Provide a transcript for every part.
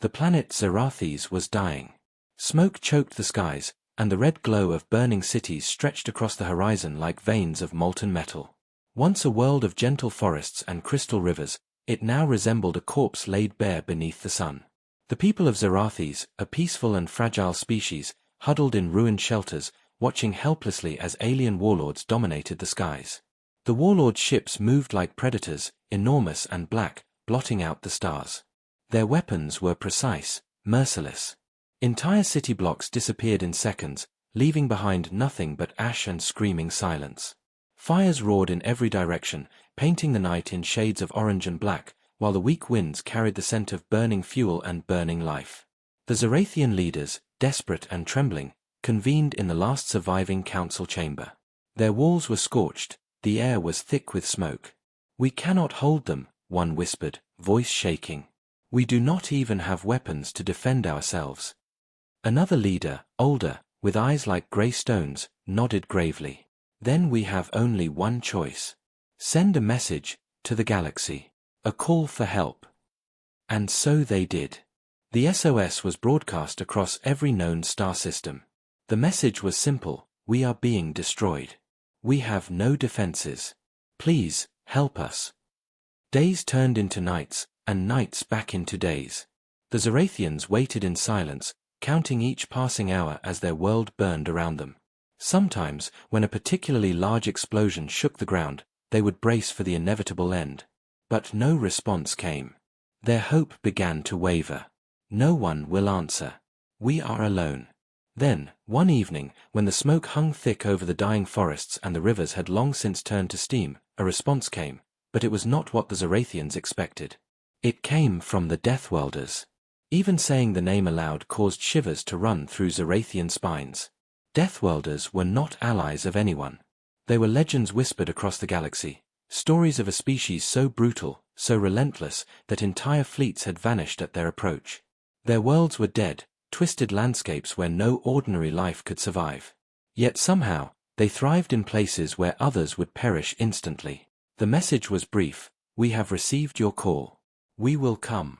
The planet Zerathis was dying. Smoke choked the skies, and the red glow of burning cities stretched across the horizon like veins of molten metal. Once a world of gentle forests and crystal rivers, it now resembled a corpse laid bare beneath the sun. The people of Zerathis, a peaceful and fragile species, huddled in ruined shelters, watching helplessly as alien warlords dominated the skies. The warlords' ships moved like predators, enormous and black, blotting out the stars. Their weapons were precise, merciless. Entire city blocks disappeared in seconds, leaving behind nothing but ash and screaming silence. Fires roared in every direction, painting the night in shades of orange and black, while the weak winds carried the scent of burning fuel and burning life. The Zerathian leaders, desperate and trembling, convened in the last surviving council chamber. Their walls were scorched, the air was thick with smoke. "We cannot hold them," one whispered, voice shaking. "We do not even have weapons to defend ourselves." Another leader, older, with eyes like grey stones, nodded gravely. "Then we have only one choice. Send a message to the galaxy. A call for help." And so they did. The SOS was broadcast across every known star system. The message was simple: we are being destroyed. We have no defenses. Please, help us. Days turned into nights, and nights back into days. The Zerathians waited in silence, counting each passing hour as their world burned around them. Sometimes, when a particularly large explosion shook the ground, they would brace for the inevitable end. But no response came. Their hope began to waver. "No one will answer. We are alone." Then, one evening, when the smoke hung thick over the dying forests and the rivers had long since turned to steam, a response came, but it was not what the Zerathians expected. It came from the Deathworlders. Even saying the name aloud caused shivers to run through Zerathian spines. Deathworlders were not allies of anyone. They were legends whispered across the galaxy, stories of a species so brutal, so relentless, that entire fleets had vanished at their approach. Their worlds were dead, twisted landscapes where no ordinary life could survive. Yet somehow, they thrived in places where others would perish instantly. The message was brief: "We have received your call. We will come."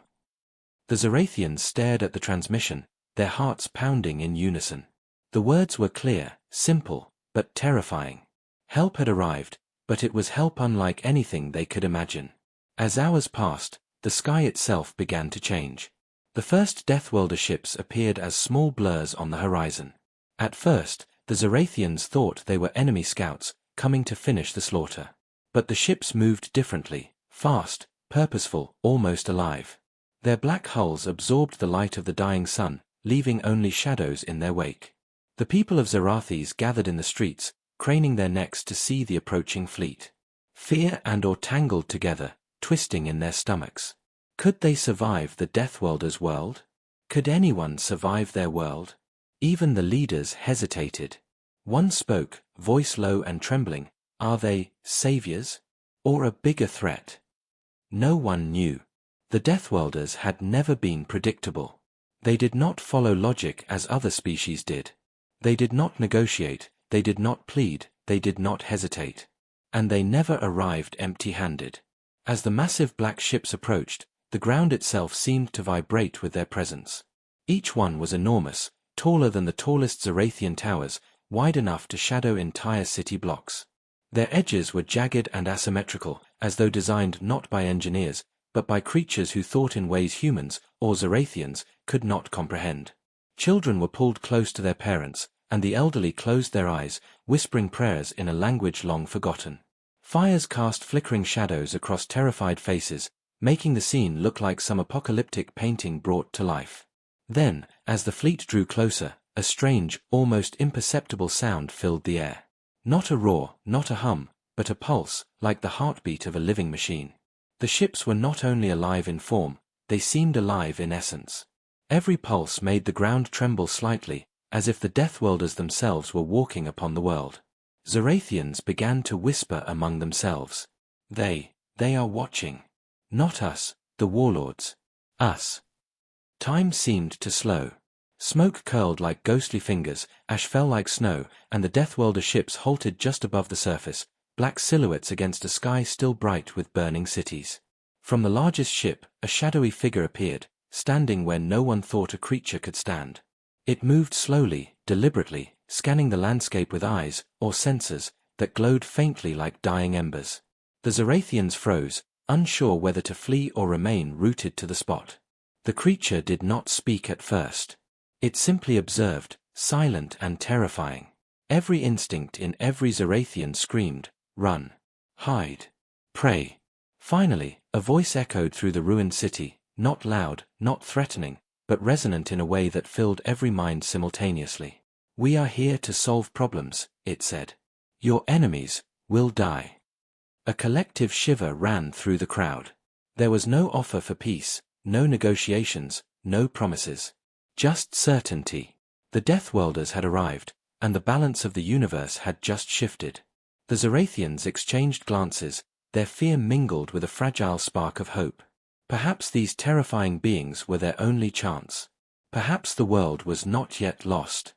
The Zerathians stared at the transmission, their hearts pounding in unison. The words were clear, simple, but terrifying. Help had arrived, but it was help unlike anything they could imagine. As hours passed, the sky itself began to change. The first Deathworlder ships appeared as small blurs on the horizon. At first, the Zerathians thought they were enemy scouts, coming to finish the slaughter. But the ships moved differently, fast, purposeful, almost alive. Their black hulls absorbed the light of the dying sun, leaving only shadows in their wake. The people of Zerathis gathered in the streets, craning their necks to see the approaching fleet. Fear and awe tangled together, twisting in their stomachs. Could they survive the Deathworlders' world? Could anyone survive their world? Even the leaders hesitated. One spoke, voice low and trembling: "Are they saviors? Or a bigger threat?" No one knew. The Deathworlders had never been predictable. They did not follow logic as other species did. They did not negotiate, they did not plead, they did not hesitate. And they never arrived empty-handed. As the massive black ships approached, the ground itself seemed to vibrate with their presence. Each one was enormous, taller than the tallest Zerathian towers, wide enough to shadow entire city blocks. Their edges were jagged and asymmetrical, as though designed not by engineers, but by creatures who thought in ways humans, or Zerathians, could not comprehend. Children were pulled close to their parents, and the elderly closed their eyes, whispering prayers in a language long forgotten. Fires cast flickering shadows across terrified faces, making the scene look like some apocalyptic painting brought to life. Then, as the fleet drew closer, a strange, almost imperceptible sound filled the air. Not a roar, not a hum, but a pulse, like the heartbeat of a living machine. The ships were not only alive in form, they seemed alive in essence. Every pulse made the ground tremble slightly, as if the Deathworlders themselves were walking upon the world. Zerathians began to whisper among themselves. They are watching. Not us, the warlords. Us. Time seemed to slow. Smoke curled like ghostly fingers, ash fell like snow, and the Deathworlder ships halted just above the surface, black silhouettes against a sky still bright with burning cities. From the largest ship, a shadowy figure appeared, standing where no one thought a creature could stand. It moved slowly, deliberately, scanning the landscape with eyes, or sensors, that glowed faintly like dying embers. The Zorathians froze, unsure whether to flee or remain rooted to the spot. The creature did not speak at first. It simply observed, silent and terrifying. Every instinct in every Zorathian screamed, "Run! Hide! Pray!" Finally, a voice echoed through the ruined city, not loud, not threatening, but resonant in a way that filled every mind simultaneously. "We are here to solve problems," it said. "Your enemies will die." A collective shiver ran through the crowd. There was no offer for peace, no negotiations, no promises. Just certainty. The Deathworlders had arrived, and the balance of the universe had just shifted. The Zorathians exchanged glances, their fear mingled with a fragile spark of hope. Perhaps these terrifying beings were their only chance. Perhaps the world was not yet lost.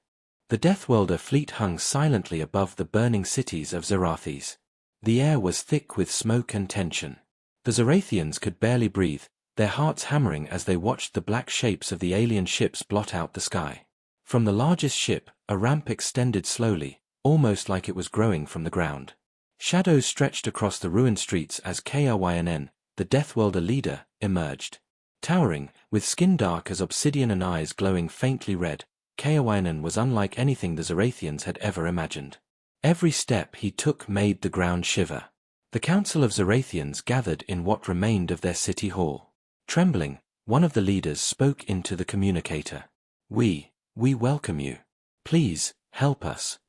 The Deathworlder fleet hung silently above the burning cities of Zorathes. The air was thick with smoke and tension. The Zorathians could barely breathe, their hearts hammering as they watched the black shapes of the alien ships blot out the sky. From the largest ship, a ramp extended slowly, almost like it was growing from the ground. Shadows stretched across the ruined streets as Kryn, the Deathworlder leader, emerged. Towering, with skin dark as obsidian and eyes glowing faintly red, Kryn was unlike anything the Zorathians had ever imagined. Every step he took made the ground shiver. The council of Zorathians gathered in what remained of their city hall. Trembling, one of the leaders spoke into the communicator. We welcome you. Please, help us."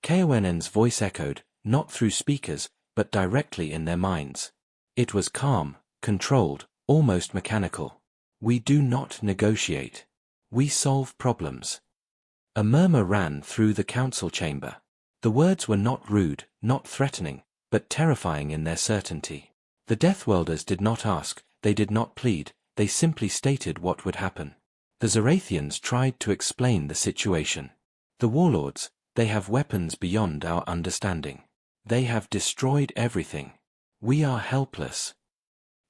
Kryn's voice echoed, not through speakers, but directly in their minds. It was calm, controlled, almost mechanical. "We do not negotiate. We solve problems." A murmur ran through the council chamber. The words were not rude, not threatening, but terrifying in their certainty. The Deathworlders did not ask, they did not plead, they simply stated what would happen. The Zorathians tried to explain the situation. "The warlords, they have weapons beyond our understanding. They have destroyed everything. We are helpless."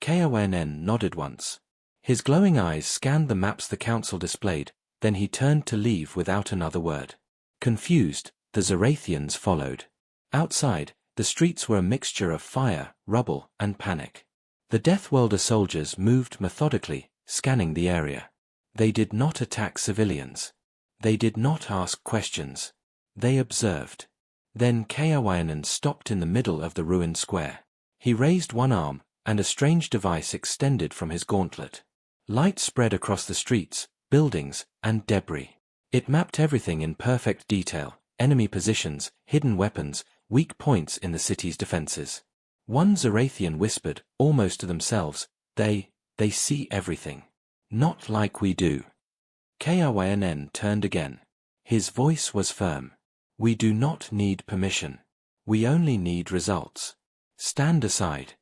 Kryn nodded once. His glowing eyes scanned the maps the council displayed, then he turned to leave without another word. Confused, the Zorathians followed. Outside, the streets were a mixture of fire, rubble, and panic. The Deathworlder soldiers moved methodically, scanning the area. They did not attack civilians. They did not ask questions. They observed. Then Kryn stopped in the middle of the ruined square. He raised one arm, and a strange device extended from his gauntlet. Light spread across the streets, buildings, and debris. It mapped everything in perfect detail: enemy positions, hidden weapons, weak points in the city's defenses. One Zorathian whispered, almost to themselves, They see everything. Not like we do." Kryn turned again. His voice was firm. "We do not need permission. We only need results. Stand aside."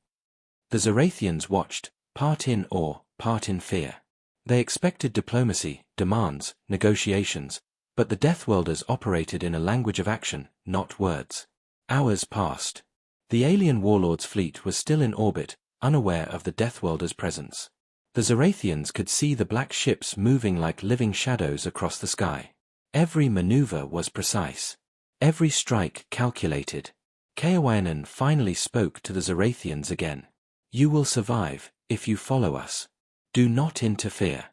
The Zorathians watched, part in awe, part in fear. They expected diplomacy, demands, negotiations, but the Deathworlders operated in a language of action, not words. Hours passed. The alien warlord's fleet was still in orbit, unaware of the Deathworlders' presence. The Zorathians could see the black ships moving like living shadows across the sky. Every maneuver was precise. Every strike calculated. Kryn finally spoke to the Zorathians again. "You will survive, if you follow us. Do not interfere.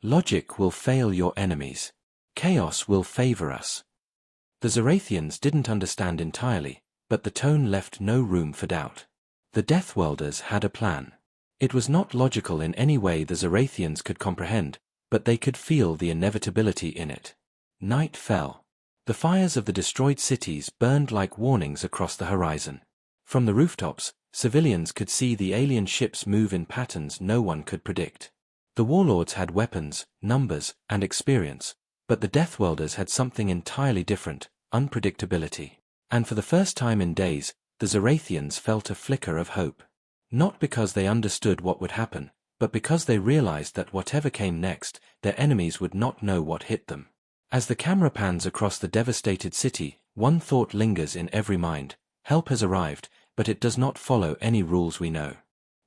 Logic will fail your enemies. Chaos will favor us." The Zorathians didn't understand entirely, but the tone left no room for doubt. The Deathworlders had a plan. It was not logical in any way the Zorathians could comprehend, but they could feel the inevitability in it. Night fell. The fires of the destroyed cities burned like warnings across the horizon. From the rooftops, civilians could see the alien ships move in patterns no one could predict. The warlords had weapons, numbers, and experience, but the Deathworlders had something entirely different: unpredictability. And for the first time in days, the Zorathians felt a flicker of hope. Not because they understood what would happen, but because they realized that whatever came next, their enemies would not know what hit them. As the camera pans across the devastated city, one thought lingers in every mind: help has arrived, but it does not follow any rules we know.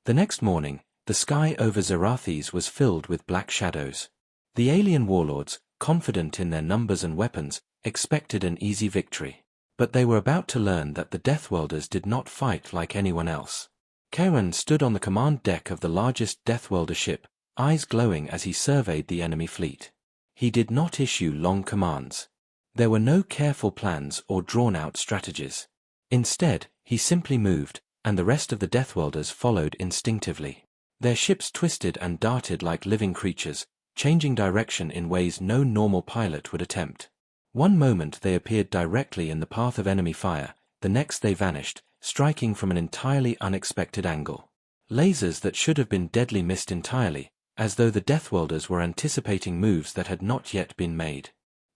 The next morning, The sky over Zarathes was filled with black shadows. The alien warlords, confident in their numbers and weapons, expected an easy victory. But they were about to learn that the Deathworlders did not fight like anyone else. Kawan stood on the command deck of the largest Deathworlder ship, eyes glowing as he surveyed the enemy fleet. He did not issue long commands. There were no careful plans or drawn-out strategies. Instead, he simply moved, and the rest of the Deathworlders followed instinctively. Their ships twisted and darted like living creatures, changing direction in ways no normal pilot would attempt. One moment they appeared directly in the path of enemy fire, the next they vanished, striking from an entirely unexpected angle. Lasers that should have been deadly missed entirely, as though the Deathworlders were anticipating moves that had not yet been made.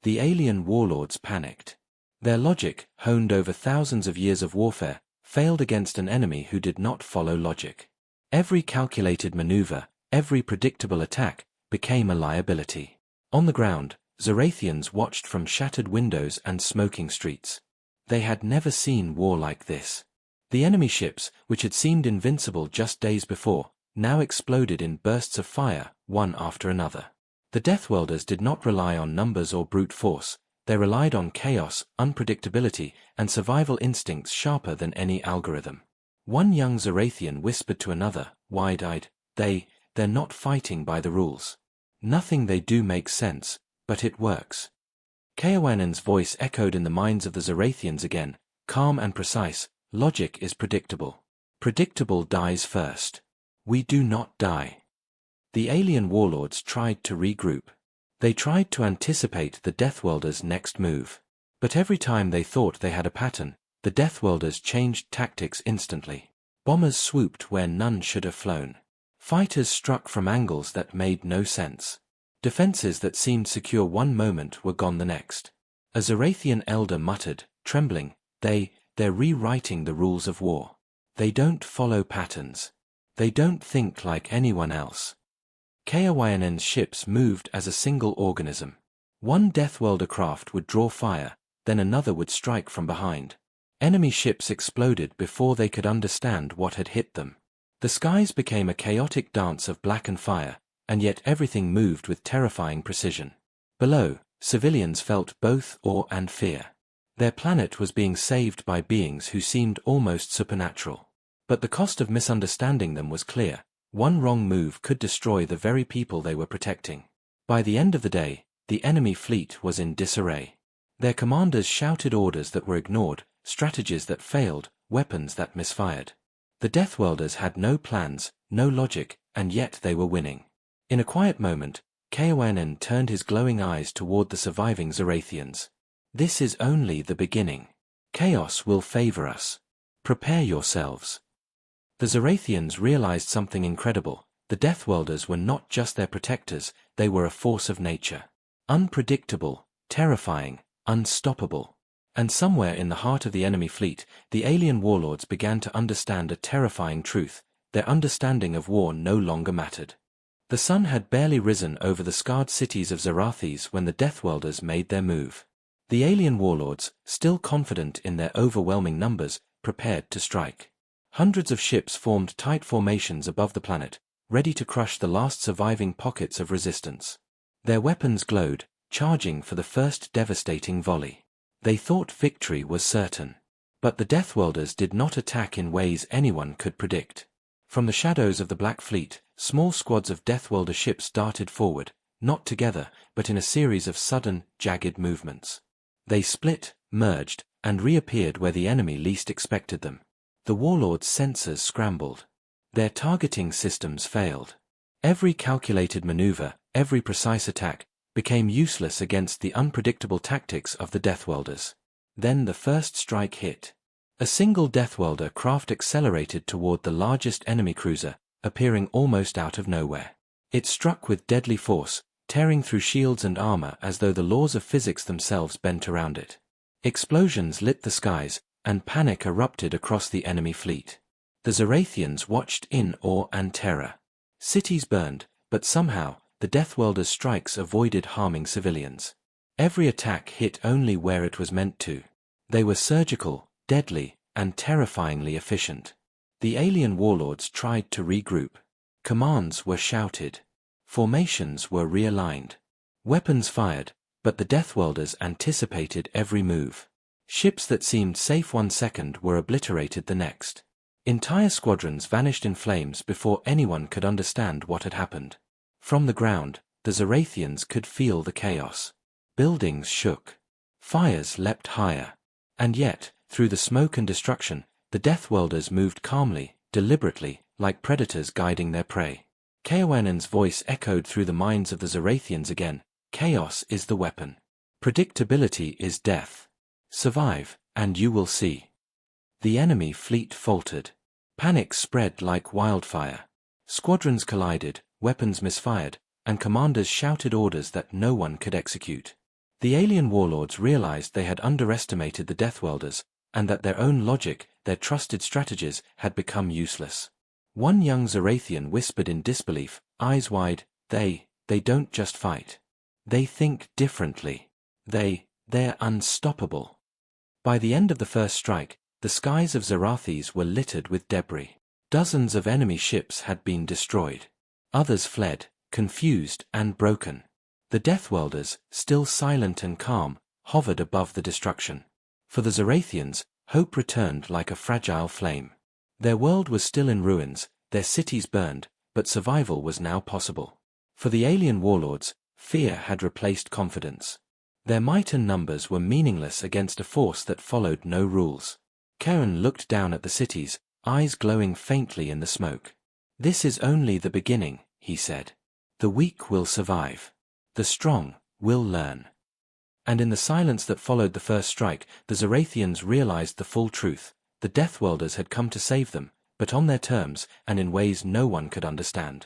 The alien warlords panicked. Their logic, honed over thousands of years of warfare, failed against an enemy who did not follow logic. Every calculated maneuver, every predictable attack, became a liability. On the ground, Zarathians watched from shattered windows and smoking streets. They had never seen war like this. The enemy ships, which had seemed invincible just days before, now exploded in bursts of fire, one after another. The Deathworlders did not rely on numbers or brute force. They relied on chaos, unpredictability, and survival instincts sharper than any algorithm. One young Zarathian whispered to another, wide-eyed, they're not fighting by the rules. Nothing they do makes sense, but it works. Kawanen's voice echoed in the minds of the Zarathians again, calm and precise. Logic is predictable. Predictable dies first. We do not die. The alien warlords tried to regroup. They tried to anticipate the Deathworlders' next move. But every time they thought they had a pattern, the Deathworlders changed tactics instantly. Bombers swooped where none should have flown. Fighters struck from angles that made no sense. Defenses that seemed secure one moment were gone the next. A Zarathian elder muttered, trembling, they're rewriting the rules of war. They don't follow patterns. They don't think like anyone else. Kawanen's ships moved as a single organism. One Deathworlder craft would draw fire, then another would strike from behind. Enemy ships exploded before they could understand what had hit them. The skies became a chaotic dance of black and fire, and yet everything moved with terrifying precision. Below, civilians felt both awe and fear. Their planet was being saved by beings who seemed almost supernatural. But the cost of misunderstanding them was clear. One wrong move could destroy the very people they were protecting. By the end of the day, the enemy fleet was in disarray. Their commanders shouted orders that were ignored, strategies that failed, weapons that misfired. The Deathworlders had no plans, no logic, and yet they were winning. In a quiet moment, Kawanen turned his glowing eyes toward the surviving Zarathians. This is only the beginning. Chaos will favor us. Prepare yourselves. The Zarathians realized something incredible. The Deathworlders were not just their protectors, they were a force of nature. Unpredictable, terrifying, unstoppable. And somewhere in the heart of the enemy fleet, the alien warlords began to understand a terrifying truth. Their understanding of war no longer mattered. The sun had barely risen over the scarred cities of Zarathes when the Deathworlders made their move. The alien warlords, still confident in their overwhelming numbers, prepared to strike. Hundreds of ships formed tight formations above the planet, ready to crush the last surviving pockets of resistance. Their weapons glowed, charging for the first devastating volley. They thought victory was certain. But the Deathworlders did not attack in ways anyone could predict. From the shadows of the Black Fleet, small squads of Deathworlder ships darted forward, not together, but in a series of sudden, jagged movements. They split, merged, and reappeared where the enemy least expected them. The warlords' sensors scrambled. Their targeting systems failed. Every calculated maneuver, every precise attack, became useless against the unpredictable tactics of the Deathworlders. Then the first strike hit. A single Deathworlder craft accelerated toward the largest enemy cruiser, appearing almost out of nowhere. It struck with deadly force, tearing through shields and armor as though the laws of physics themselves bent around it. Explosions lit the skies, and panic erupted across the enemy fleet. The Zarathians watched in awe and terror. Cities burned, but somehow, the Deathworlders' strikes avoided harming civilians. Every attack hit only where it was meant to. They were surgical, deadly, and terrifyingly efficient. The alien warlords tried to regroup. Commands were shouted. Formations were realigned. Weapons fired, but the deathworlders anticipated every move. Ships that seemed safe 1 second were obliterated the next. Entire squadrons vanished in flames before anyone could understand what had happened. From the ground, the Zorathians could feel the chaos. Buildings shook. Fires leapt higher. And yet, through the smoke and destruction, the deathworlders moved calmly, deliberately, like predators guiding their prey. Kaoanen's voice echoed through the minds of the Zorathians again. Chaos is the weapon. Predictability is death. Survive, and you will see. The enemy fleet faltered. Panic spread like wildfire. Squadrons collided, weapons misfired, and commanders shouted orders that no one could execute. The alien warlords realized they had underestimated the deathworlders, and that their own logic, their trusted strategies, had become useless. One young Zorathian whispered in disbelief, eyes wide, they don't just fight. They think differently. They're unstoppable. By the end of the first strike, the skies of Zorathes were littered with debris. Dozens of enemy ships had been destroyed. Others fled, confused and broken. The deathworlders, still silent and calm, hovered above the destruction. For the Zorathians, hope returned like a fragile flame. Their world was still in ruins, their cities burned, but survival was now possible. For the alien warlords, fear had replaced confidence. Their might and numbers were meaningless against a force that followed no rules. Kaon looked down at the cities, eyes glowing faintly in the smoke. This is only the beginning, he said. The weak will survive. The strong will learn. And in the silence that followed the first strike, the Zorathians realized the full truth. The deathworlders had come to save them, but on their terms and in ways no one could understand.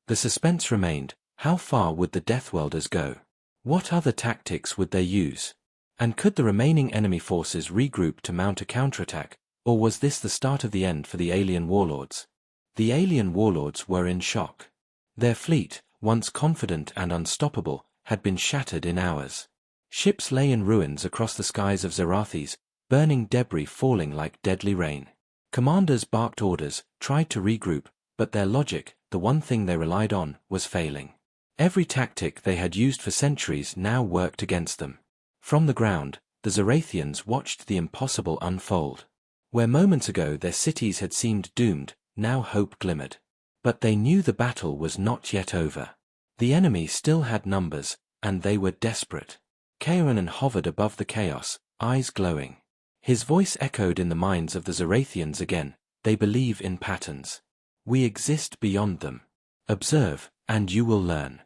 The suspense remained. How far would the deathworlders go? What other tactics would they use? And could the remaining enemy forces regroup to mount a counterattack, or was this the start of the end for the alien warlords? The alien warlords were in shock. Their fleet, once confident and unstoppable, had been shattered in hours. Ships lay in ruins across the skies of Zorathes, burning debris falling like deadly rain. Commanders barked orders, tried to regroup, but their logic, the one thing they relied on, was failing. Every tactic they had used for centuries now worked against them. From the ground, the Zorathians watched the impossible unfold. Where moments ago their cities had seemed doomed, now hope glimmered. But they knew the battle was not yet over. The enemy still had numbers, and they were desperate. Kaonen hovered above the chaos, eyes glowing. His voice echoed in the minds of the Zorathians again. They believe in patterns. We exist beyond them. Observe, and you will learn.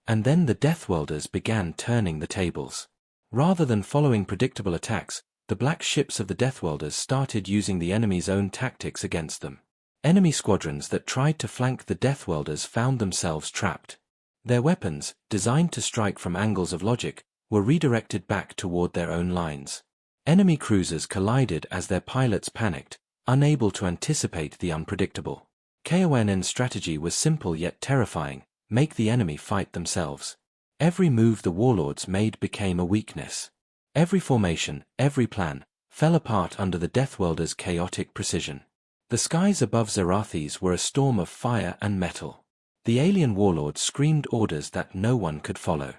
And then the deathworlders began turning the tables. Rather than following predictable attacks, the black ships of the deathworlders started using the enemy's own tactics against them. Enemy squadrons that tried to flank the deathworlders found themselves trapped. Their weapons, designed to strike from angles of logic, were redirected back toward their own lines. Enemy cruisers collided as their pilots panicked, unable to anticipate the unpredictable. Kaoanen's strategy was simple yet terrifying: make the enemy fight themselves. Every move the warlords made became a weakness. Every formation, every plan, fell apart under the deathworlders' chaotic precision. The skies above Zorathes were a storm of fire and metal. The alien warlords screamed orders that no one could follow.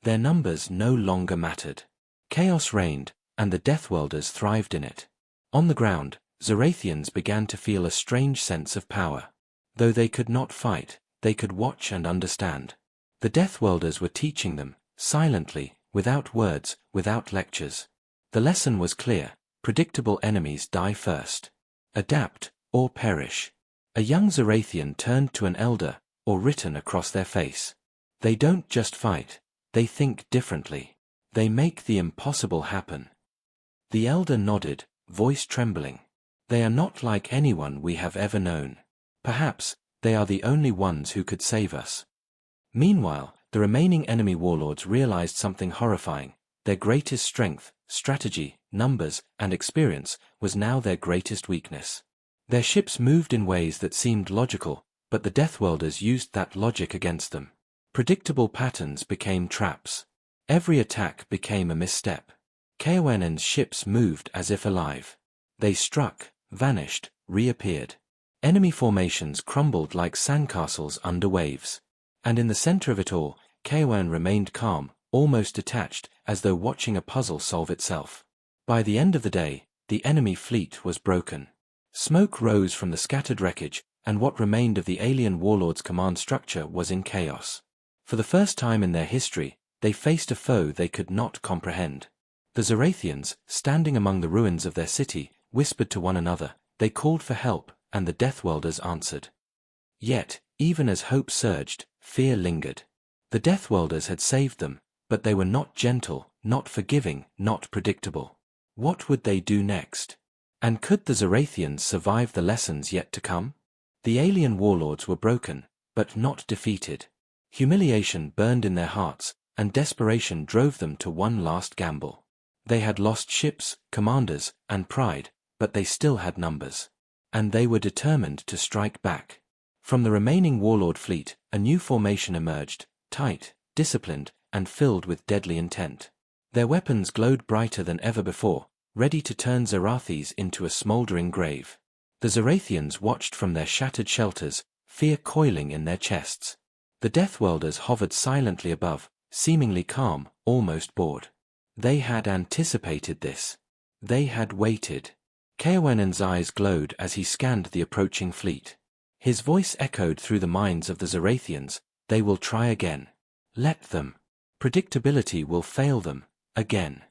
Their numbers no longer mattered. Chaos reigned, and the deathworlders thrived in it. On the ground, Zorathians began to feel a strange sense of power. Though they could not fight, they could watch and understand. The deathworlders were teaching them, silently, without words, without lectures. The lesson was clear: predictable enemies die first. Adapt, or perish. A young Zorathian turned to an elder, or written across their face. They don't just fight, they think differently. They make the impossible happen. The elder nodded, voice trembling. They are not like anyone we have ever known. Perhaps, they are the only ones who could save us. Meanwhile, the remaining enemy warlords realized something horrifying. Their greatest strength, strategy, numbers, and experience, was now their greatest weakness. Their ships moved in ways that seemed logical, but the deathworlders used that logic against them. Predictable patterns became traps. Every attack became a misstep. Kaoanen's ships moved as if alive. They struck, vanished, reappeared. Enemy formations crumbled like sandcastles under waves. And in the center of it all, Kaowen remained calm, almost detached, as though watching a puzzle solve itself. By the end of the day, the enemy fleet was broken. Smoke rose from the scattered wreckage, and what remained of the alien warlords' command structure was in chaos. For the first time in their history, they faced a foe they could not comprehend. The Zorathians, standing among the ruins of their city, whispered to one another. They called for help, and the Deathworlders answered. Yet, even as hope surged, fear lingered. The Deathworlders had saved them, but they were not gentle, not forgiving, not predictable. What would they do next? And could the Zorathians survive the lessons yet to come? The alien warlords were broken, but not defeated. Humiliation burned in their hearts, and desperation drove them to one last gamble. They had lost ships, commanders, and pride, but they still had numbers. And they were determined to strike back. From the remaining warlord fleet, a new formation emerged, tight, disciplined, and filled with deadly intent. Their weapons glowed brighter than ever before, ready to turn Zorathes into a smoldering grave. The Zorathians watched from their shattered shelters, fear coiling in their chests. The Deathworlders hovered silently above, seemingly calm, almost bored. They had anticipated this. They had waited. Kaowen's eyes glowed as he scanned the approaching fleet. His voice echoed through the minds of the Zorathians. They will try again. Let them. Predictability will fail them, again.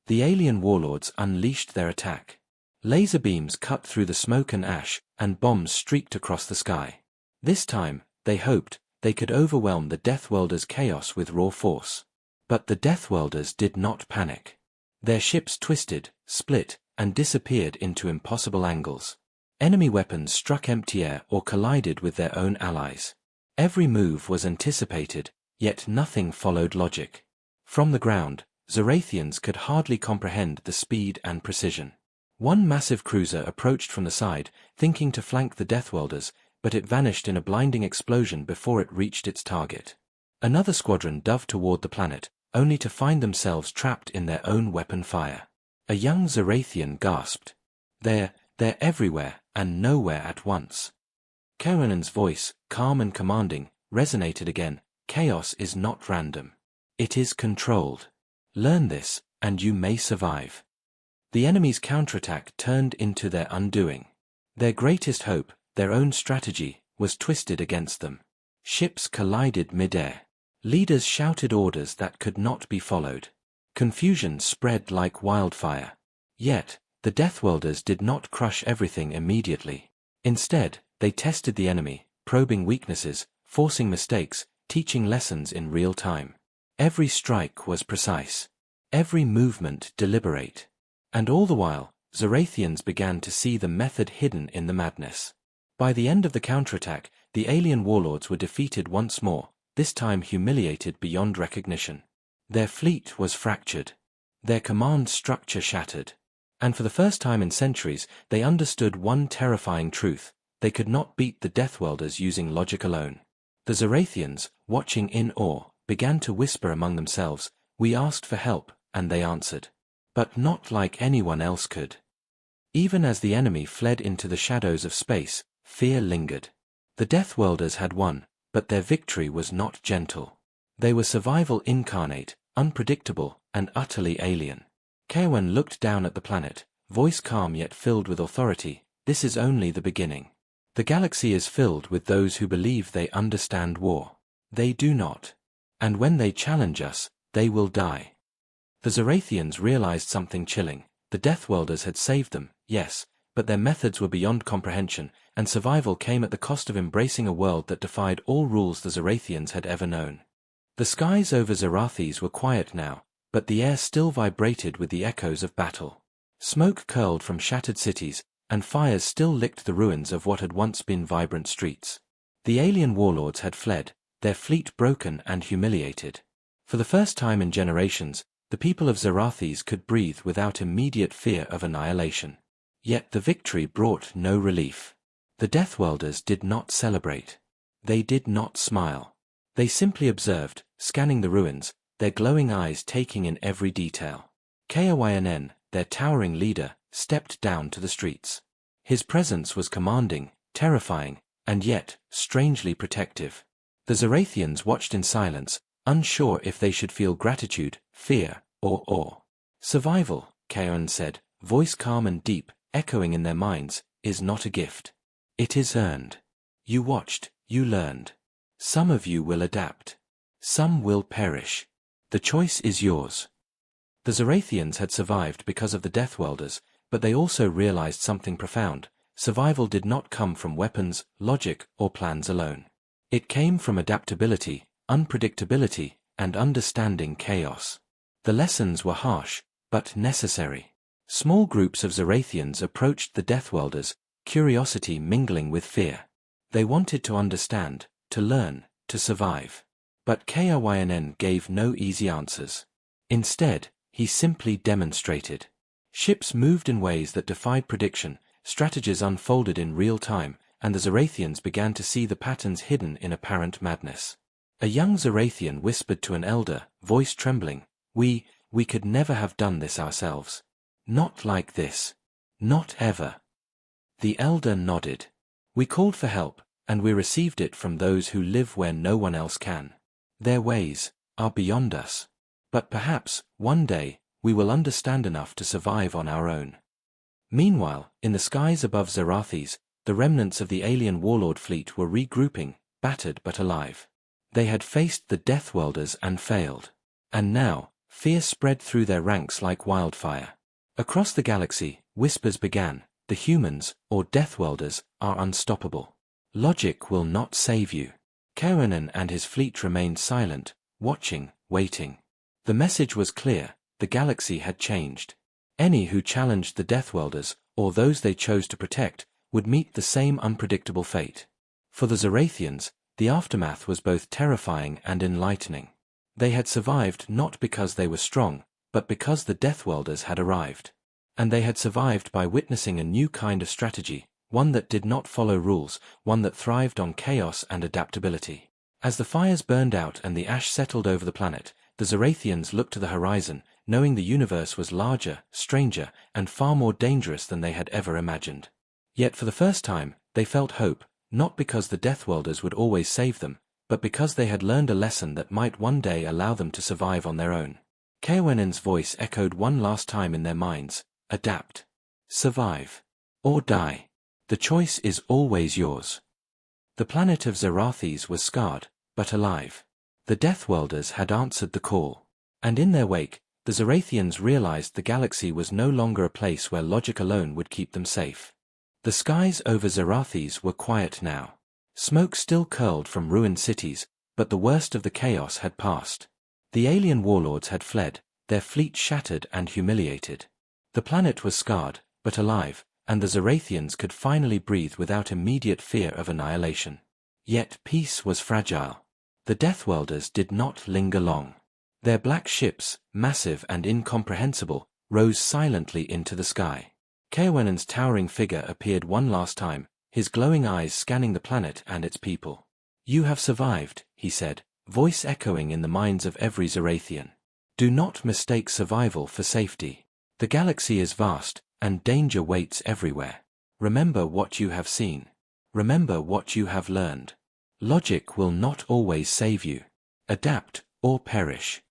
The alien warlords unleashed their attack. Laser beams cut through the smoke and ash, and bombs streaked across the sky. This time, they hoped, they could overwhelm the Deathworlders' chaos with raw force. But the Deathworlders did not panic. Their ships twisted, split, and disappeared into impossible angles. Enemy weapons struck empty air or collided with their own allies. Every move was anticipated, yet nothing followed logic. From the ground, Zorathians could hardly comprehend the speed and precision. One massive cruiser approached from the side, thinking to flank the Deathworlders, but it vanished in a blinding explosion before it reached its target. Another squadron dove toward the planet, only to find themselves trapped in their own weapon fire. A young Zorathian gasped. They're everywhere, and nowhere at once. Kaowen's voice, calm and commanding, resonated again. Chaos is not random. It is controlled. Learn this, and you may survive. The enemy's counterattack turned into their undoing. Their greatest hope, their own strategy, was twisted against them. Ships collided mid-air. Leaders shouted orders that could not be followed. Confusion spread like wildfire. Yet, the Deathworlders did not crush everything immediately. Instead, they tested the enemy, probing weaknesses, forcing mistakes, teaching lessons in real time. Every strike was precise. Every movement deliberate. And all the while, Zorathians began to see the method hidden in the madness. By the end of the counterattack, the alien warlords were defeated once more, this time humiliated beyond recognition. Their fleet was fractured. Their command structure shattered. And for the first time in centuries, they understood one terrifying truth. They could not beat the Deathworlders using logic alone. The Zorathians, watching in awe, began to whisper among themselves. We asked for help, and they answered. But not like anyone else could. Even as the enemy fled into the shadows of space, fear lingered. The Deathworlders had won, but their victory was not gentle. They were survival incarnate, unpredictable, and utterly alien. Kaowen looked down at the planet, voice calm yet filled with authority. This is only the beginning. The galaxy is filled with those who believe they understand war. They do not. And when they challenge us, they will die. The Zorathians realized something chilling. The Deathworlders had saved them, yes, but their methods were beyond comprehension, and survival came at the cost of embracing a world that defied all rules the Zorathians had ever known. The skies over Zorathes were quiet now, but the air still vibrated with the echoes of battle. Smoke curled from shattered cities, and fires still licked the ruins of what had once been vibrant streets. The alien warlords had fled, their fleet broken and humiliated. For the first time in generations, the people of Zorathes could breathe without immediate fear of annihilation. Yet the victory brought no relief. The Deathworlders did not celebrate. They did not smile. They simply observed, scanning the ruins, their glowing eyes taking in every detail. Kaowen, their towering leader, stepped down to the streets. His presence was commanding, terrifying, and yet strangely protective. The Zarathians watched in silence, unsure if they should feel gratitude, fear, or awe. Survival, Kaon said, voice calm and deep, echoing in their minds, is not a gift. It is earned. You watched, you learned. Some of you will adapt. Some will perish. The choice is yours. The Zarathians had survived because of the Deathworlders, but they also realized something profound. Survival did not come from weapons, logic, or plans alone. It came from adaptability, unpredictability, and understanding chaos. The lessons were harsh, but necessary. Small groups of Zarathians approached the Deathworlders, curiosity mingling with fear. They wanted to understand, to learn, to survive. But Kayn gave no easy answers. Instead, he simply demonstrated. Ships moved in ways that defied prediction, strategies unfolded in real time, and the Zarathians began to see the patterns hidden in apparent madness. A young Zarathian whispered to an elder, voice trembling, We could never have done this ourselves. Not like this. Not ever. The elder nodded. We called for help, and we received it from those who live where no one else can. Their ways are beyond us. But perhaps, one day, we will understand enough to survive on our own. Meanwhile, in the skies above Zarathis, the remnants of the alien warlord fleet were regrouping, battered but alive. They had faced the Deathworlders and failed. And now, fear spread through their ranks like wildfire. Across the galaxy, whispers began, the humans, or Deathworlders, are unstoppable. Logic will not save you. Kayn and his fleet remained silent, watching, waiting. The message was clear, the galaxy had changed. Any who challenged the Deathworlders, or those they chose to protect, would meet the same unpredictable fate. For the Zarathians, the aftermath was both terrifying and enlightening. They had survived not because they were strong, but because the Deathworlders had arrived. And they had survived by witnessing a new kind of strategy, one that did not follow rules, one that thrived on chaos and adaptability. As the fires burned out and the ash settled over the planet, the Zarathians looked to the horizon, knowing the universe was larger, stranger, and far more dangerous than they had ever imagined. Yet for the first time, they felt hope, not because the Deathworlders would always save them, but because they had learned a lesson that might one day allow them to survive on their own. Kayn's voice echoed one last time in their minds, adapt. Survive. Or die. The choice is always yours. The planet of Zarathis was scarred, but alive. The Deathworlders had answered the call. And in their wake, the Zarathians realized the galaxy was no longer a place where logic alone would keep them safe. The skies over Zarathis were quiet now. Smoke still curled from ruined cities, but the worst of the chaos had passed. The alien warlords had fled, their fleet shattered and humiliated. The planet was scarred, but alive, and the Zarathians could finally breathe without immediate fear of annihilation. Yet peace was fragile. The Deathworlders did not linger long. Their black ships, massive and incomprehensible, rose silently into the sky. Kayn's towering figure appeared one last time, his glowing eyes scanning the planet and its people. You have survived, he said, voice echoing in the minds of every Zarathian. Do not mistake survival for safety. The galaxy is vast, and danger waits everywhere. Remember what you have seen. Remember what you have learned. Logic will not always save you. Adapt, or perish.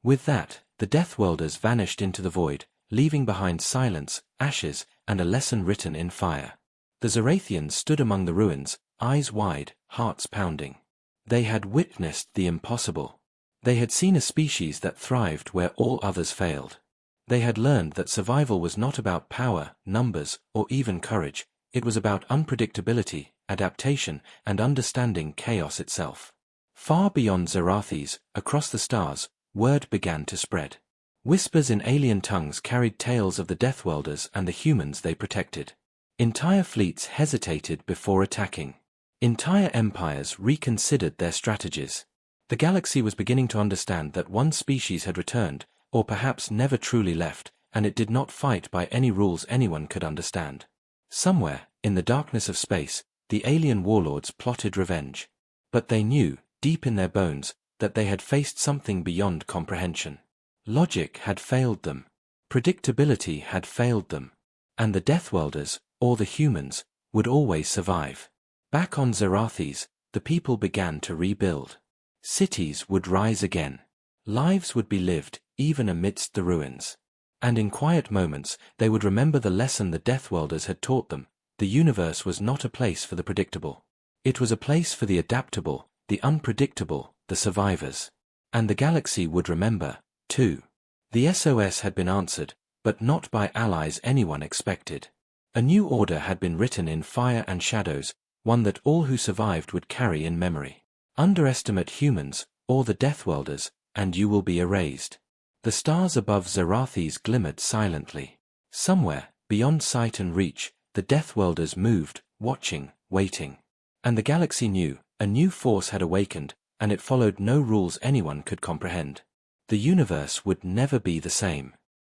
With that, the Deathworlders vanished into the void, leaving behind silence, ashes, and a lesson written in fire. The Zarathians stood among the ruins, eyes wide, hearts pounding. They had witnessed the impossible. They had seen a species that thrived where all others failed. They had learned that survival was not about power, numbers, or even courage. It was about unpredictability, adaptation, and understanding chaos itself. Far beyond Zarathis, across the stars, word began to spread. Whispers in alien tongues carried tales of the Deathworlders and the humans they protected. Entire fleets hesitated before attacking. Entire empires reconsidered their strategies. The galaxy was beginning to understand that one species had returned, or perhaps never truly left, and it did not fight by any rules anyone could understand. Somewhere, in the darkness of space, the alien warlords plotted revenge. But they knew, deep in their bones, that they had faced something beyond comprehension. Logic had failed them. Predictability had failed them. And the Deathworlders, or the humans, would always survive. Back on Zerathes, the people began to rebuild. Cities would rise again. Lives would be lived, even amidst the ruins. And in quiet moments, they would remember the lesson the Deathworlders had taught them. The universe was not a place for the predictable. It was a place for the adaptable, the unpredictable, the survivors. And the galaxy would remember, too. The SOS had been answered, but not by allies anyone expected. A new order had been written in fire and shadows, one that all who survived would carry in memory. Underestimate humans, or the Deathworlders, and you will be erased. The stars above Zerathes glimmered silently. Somewhere, beyond sight and reach, the Deathworlders moved, watching, waiting. And the galaxy knew, a new force had awakened, and it followed no rules anyone could comprehend. The universe would never be the same.